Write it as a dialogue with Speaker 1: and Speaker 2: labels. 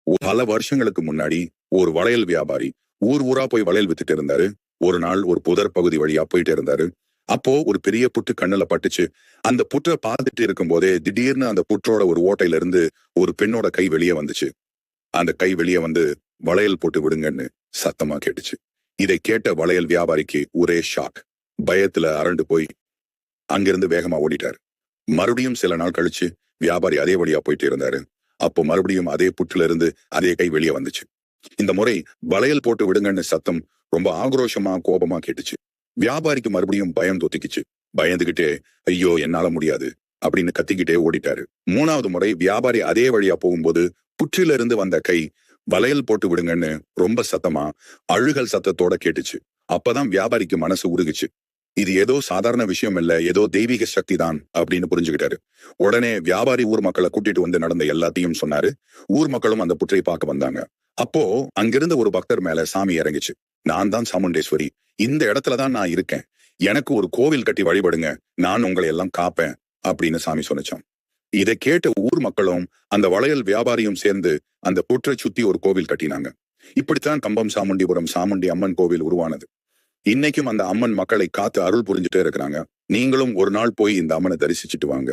Speaker 1: பல வருஷங்களுக்கு முன்னாடி ஒரு வளையல் வியாபாரி ஊர் ஊரா போய் வளையல் வித்துட்டு இருந்தாரு. ஒரு நாள் ஒரு புதர் பகுதி வழியா போயிட்டு இருந்தாரு. அப்போ ஒரு பெரிய புற்று கண்ணுல பட்டுச்சு. அந்த புற்றை பார்த்துட்டு இருக்கும் போதே திடீர்னு அந்த புற்றோட ஒரு ஓட்டையில இருந்து ஒரு பெண்ணோட கை வெளியே வந்துச்சு. அந்த கை வெளியே வந்து வளையல் போட்டு விடுங்கன்னு சத்தமா கேட்டுச்சு. இதை கேட்ட வளையல் வியாபாரிக்கு ஒரே ஷாக். பயத்துல அரண்டு போய் அங்கிருந்து வேகமா ஓடிட்டாரு. மறுபடியும் சில நாள் கழிச்சு வியாபாரி அதே வழியா போயிட்டு இருந்தாரு. அப்போ மறுபடியும் அதே புற்றுல இருந்து அதே கை வெளியே வந்துச்சு. இந்த முறை வளையல் போட்டு விடுங்கன்னு சத்தம் ரொம்ப ஆக்ரோஷமா கோபமா கேட்டுச்சு. வியாபாரிக்கு மறுபடியும் பயம் தொத்திக்குச்சு. பயந்துகிட்டே ஐயோ என்னால முடியாது அப்படின்னு கத்திக்கிட்டே ஓடிட்டாரு. மூணாவது முறை வியாபாரி அதே வழியா போகும்போது புற்றில இருந்து வந்த கை வளையல் போட்டு விடுங்கன்னு ரொம்ப சத்தமா அழுகல் சத்தத்தோட கேட்டுச்சு. அப்பதான் வியாபாரிக்கு மனசு உருகுச்சு. இது ஏதோ சாதாரண விஷயம் இல்ல, ஏதோ தெய்வீக சக்தி தான் அப்படின்னு புரிஞ்சுக்கிட்டாரு. உடனே வியாபாரி ஊர் மக்களை கூட்டிட்டு வந்து நடந்த எல்லாத்தையும் சொன்னாரு. ஊர் மக்களும் அந்த புற்றை பார்க்க வந்தாங்க. அப்போ அங்கிருந்த ஒரு பக்தர் மேல சாமி இறங்குச்சு. நான் தான் சாமுண்டேஸ்வரி, இந்த இடத்துலதான் நான் இருக்கேன், எனக்கு ஒரு கோவில் கட்டி வழிபடுங்க, நான் உங்களை எல்லாம் காப்பேன் அப்படின்னு சாமி சொன்னிச்சான். இதை கேட்ட ஊர் மக்களும் அந்த வளையல் வியாபாரியும் சேர்ந்து அந்த புற்றை சுத்தி ஒரு கோவில் கட்டினாங்க. இப்படித்தான் கம்பம் சாமுண்டிபுரம் சாமுண்டி அம்மன் கோவில் உருவானது. இன்னைக்கும் அந்த அம்மன் மக்களை காத்து அருள் புரிஞ்சுட்டே இருக்கிறாங்க. நீங்களும் ஒரு நாள் போய் இந்த அம்மனை தரிசிச்சுட்டு வாங்க.